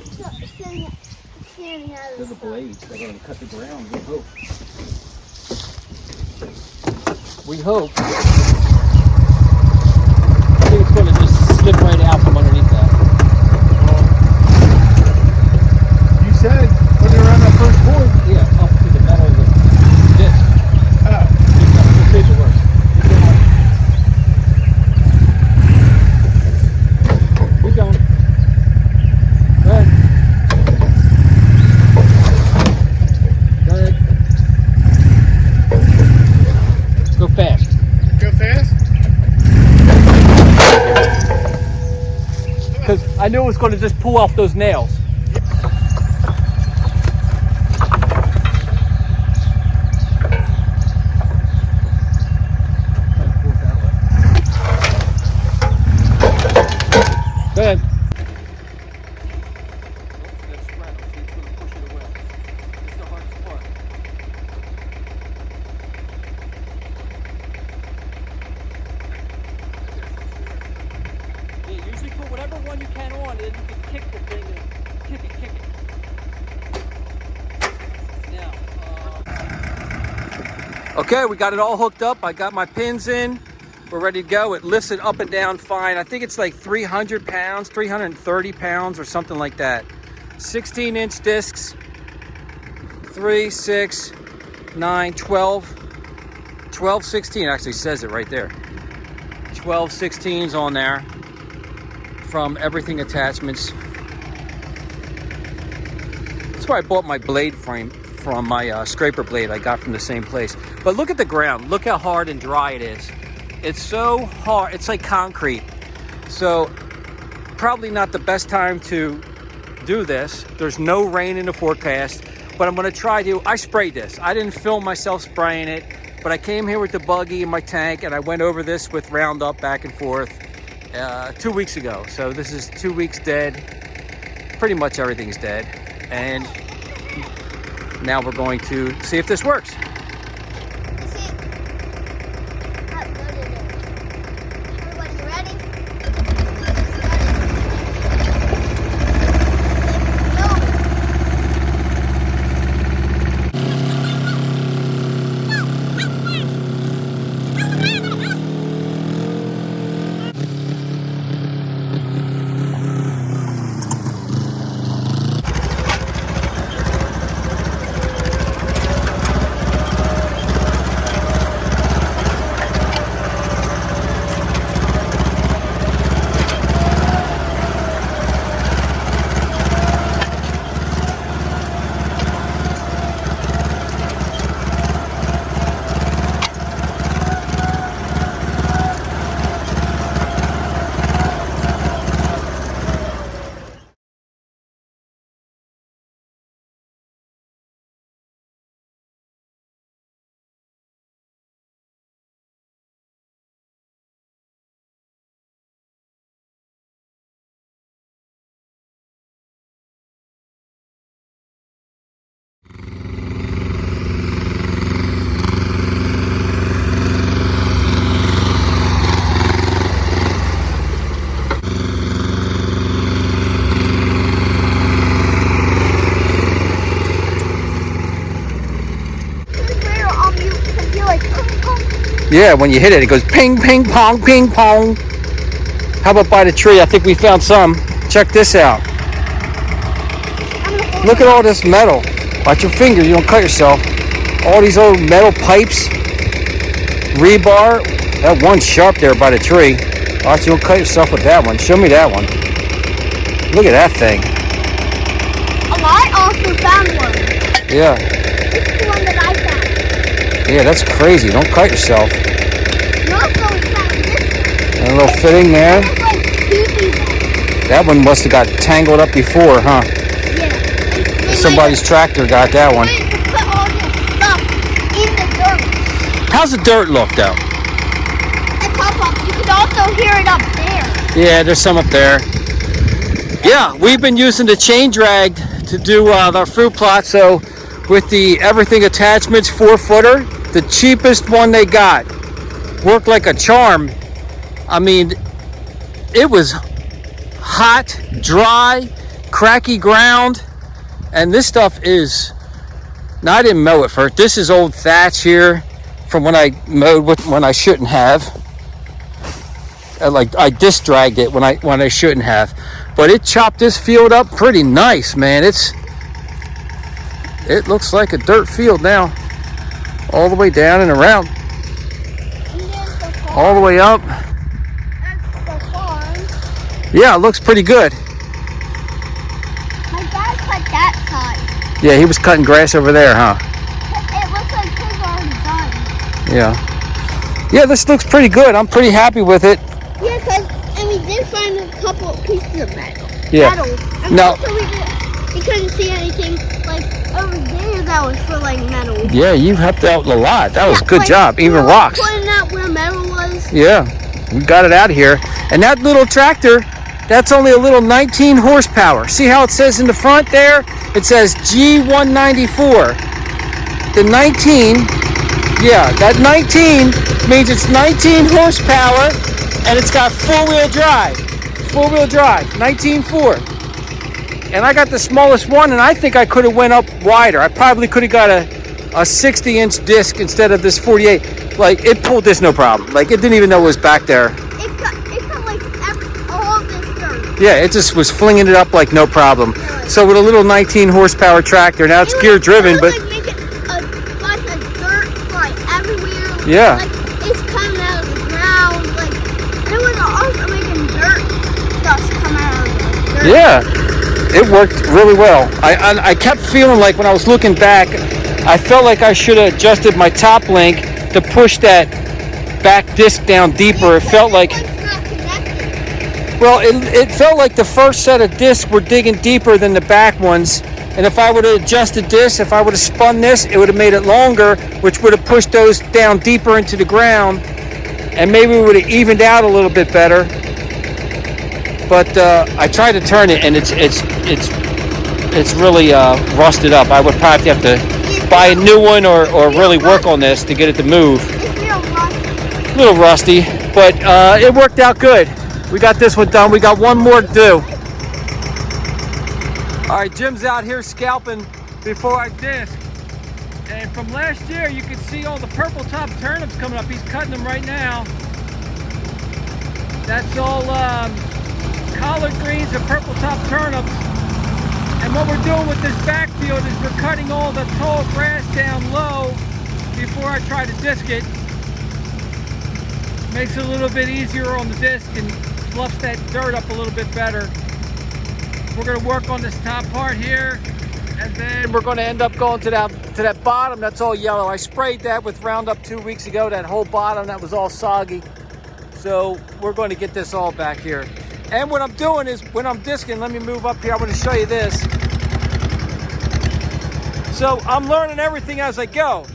standing out of They're the blades. They're going to cut the ground, we hope. We hope. I think it's going to just slip right out from underneath that. You said when they were on that first board. Yeah, up to the metal of the disc. Oh. We'll see if it works. Keep going. Go ahead. Go ahead. Go fast. Go fast? Because I knew it was going to just pull off those nails. Go ahead. Yeah, usually put whatever one you can on, and then you can kick the thing and kick it. Now, okay, we got it all hooked up. I got my pins in. We're ready to go. It lifts it up and down fine. I think it's like 300 pounds, 330 pounds or something like that. 16-inch discs, 3, 6, 9, 12, 16 actually says it right there. 12 16s on there from Everything Attachments. That's where I bought my blade frame from, my scraper blade I got from the same place. But look at the ground. Look how hard and dry it is. It's so hard. It's like concrete. So probably not the best time to do this. There's no rain in the forecast, but I'm going to try to. I sprayed this. I didn't film myself spraying it, but I came here with the buggy in my tank and I went over this with Roundup back and forth 2 weeks ago. So this is 2 weeks dead. Pretty much everything's dead. And now we're going to see if this works. Yeah, when you hit it, it goes ping, ping, pong, ping, pong. How about by the tree? I think we found some. Check this out. Look at all this metal. Watch your finger, you don't cut yourself. All these old metal pipes, rebar. That one's sharp there by the tree. Watch, you don't cut yourself with that one. Show me that one. Look at that thing. I also found one. Yeah. This is the one that I found. Yeah, that's crazy. Don't cut yourself. You also found this one. And a little fitting there. There's like 2 people. That one must have got tangled up before, huh? Yeah. Somebody's tractor got that one. To put all this stuff in the dirt. How's the dirt look, though? It's up. You can also hear it up there. Yeah, there's some up there. Yeah, we've been using the chain drag to do our fruit plot. So with the Everything Attachments 4-footer, the cheapest one they got, worked like a charm. I mean, it was hot, dry, cracky ground, and this stuff is. Now, I didn't mow it first. This is old thatch here from when I mowed when I shouldn't have. I disc dragged it when I shouldn't have, but it chopped this field up pretty nice, man. It looks like a dirt field now, all the way down and around, all the way up. That's the farm. Yeah, it looks pretty good. My dad cut that side. Yeah, he was cutting grass over there, huh? It looks like his already done. Yeah. Yeah, this looks pretty good. I'm pretty happy with it. Yeah, and we did find a couple of pieces of metal. Yeah. And No. also we couldn't see anything like over there that was for like metal. Yeah, you helped out a lot. That was a good like, job. Even we were rocks. pointing out where metal was. Yeah, we got it out of here. And that little tractor, that's only a little 19 horsepower. See how it says in the front there? It says G194. The 19, yeah, that 19 means it's 19 horsepower and it's got four-wheel drive. Four-wheel drive, 19.4. And I got the smallest one, and I think I could have went up wider. I probably could have got a 60-inch disc instead of this 48. Like, it pulled this no problem. Like, it didn't even know it was back there. It cut like all of this dirt. Yeah, it just was flinging it up like no problem. So with a little 19 horsepower tractor, now it's gear driven, but like making a bunch of dirt like everywhere. Yeah. Like it's coming out of the ground. Like it was also making dirt dust come out of the dirt. yeah, it worked really well. I kept feeling like when I was looking back, I felt like I should have adjusted my top link to push that back disc down deeper. It felt like, It's not connected. well, it felt like the first set of discs were digging deeper than the back ones. And if I would have adjusted this, if I would have spun this, it would have made it longer, which would have pushed those down deeper into the ground. And maybe we would have evened out a little bit better. But I tried to turn it, and it's really rusted up. I would probably have to buy a new one or really work on this to get it to move. It's real rusty. A little rusty, but it worked out good. We got this one done. We got one more to do. All right, Jim's out here scalping before I disc. And from last year, you can see all the purple top turnips coming up. He's cutting them right now. That's all collard greens and purple top turnips. And what we're doing with this backfield is we're cutting all the tall grass down low before I try to disc it. Makes it a little bit easier on the disc and fluffs that dirt up a little bit better. We're going to work on this top part here, and then we're going to end up going to that bottom that's all yellow. I sprayed that with Roundup 2 weeks ago, that whole bottom that was all soggy. So we're going to get this all back here. And what I'm doing is, when I'm discing, let me move up here, I'm going to show you this. So I'm learning everything as I go.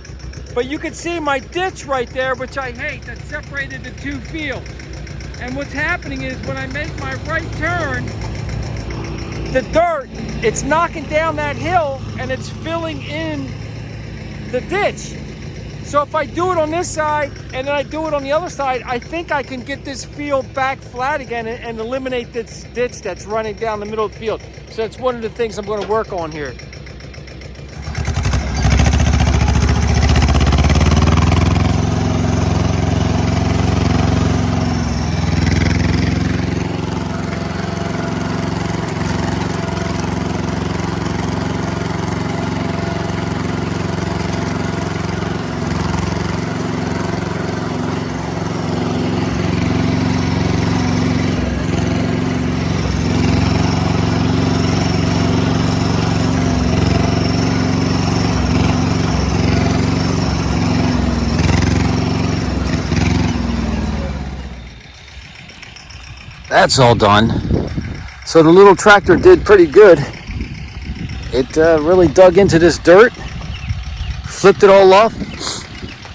But you can see my ditch right there, which I hate, that separated the two fields. And what's happening is when I make my right turn, the dirt, it's knocking down that hill and it's filling in the ditch. So if I do it on this side and then I do it on the other side, I think I can get this field back flat again and eliminate this ditch that's running down the middle of the field. So that's one of the things I'm going to work on here. That's all done. So the little tractor did pretty good. It really dug into this dirt, flipped it all off.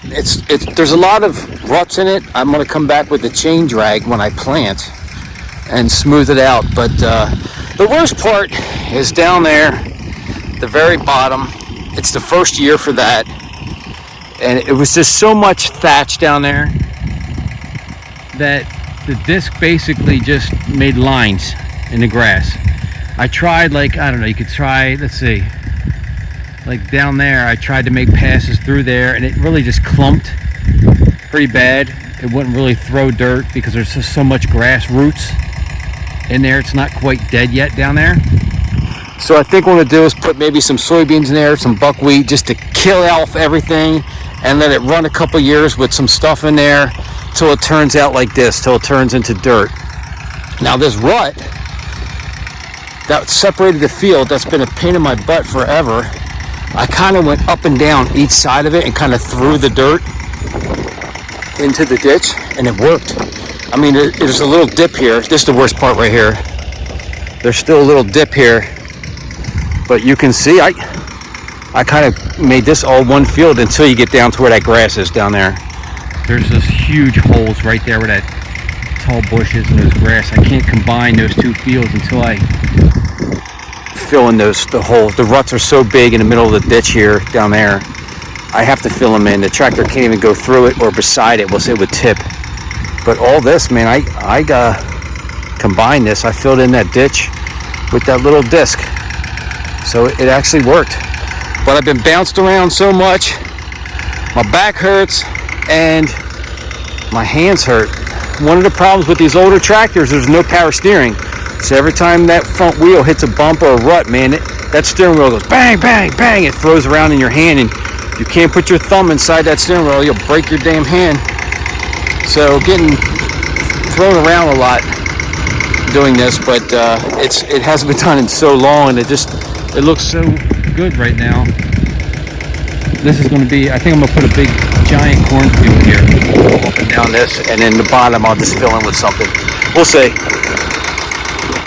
There's a lot of ruts in it. I'm going to come back with the chain drag when I plant and smooth it out. But the worst part is down there, the very bottom. It's the first year for that, and it was just so much thatch down there that the disc basically just made lines in the grass. I tried, like, I don't know, you could try, let's see, like down there, I tried to make passes through there, and it really just clumped pretty bad. It wouldn't really throw dirt because there's just so much grass roots in there. It's not quite dead yet down there. So I think what I'm gonna do is put maybe some soybeans in there, some buckwheat, just to kill off everything and let it run a couple years with some stuff in there till it turns out like this, till it turns into dirt. Now this rut that separated the field, that's been a pain in my butt forever. I kind of went up and down each side of it and kind of threw the dirt into the ditch, and it worked. I mean, there's a little dip here. This is the worst part right here. There's still a little dip here, but you can see I kind of made this all one field until you get down to where that grass is down there. There's those huge holes right there where that tall bushes and those grass. I can't combine those two fields until I fill in the holes. The ruts are so big in the middle of the ditch here down there. I have to fill them in. The tractor can't even go through it or beside it. It would tip. But all this, man, I combined this. I filled in that ditch with that little disc. So it actually worked. But I've been bounced around so much. My back hurts and my hands hurt. One of the problems with these older tractors, there's no power steering. So every time that front wheel hits a bump or a rut, man, that steering wheel goes bang, bang, bang. It throws around in your hand, and you can't put your thumb inside that steering wheel. You'll break your damn hand. So getting thrown around a lot doing this, but it hasn't been done in so long, and it looks so good right now. This is going to be, I think I'm going to put a big giant cornfield here up and down this, and then the bottom I'll just fill in with something. We'll see.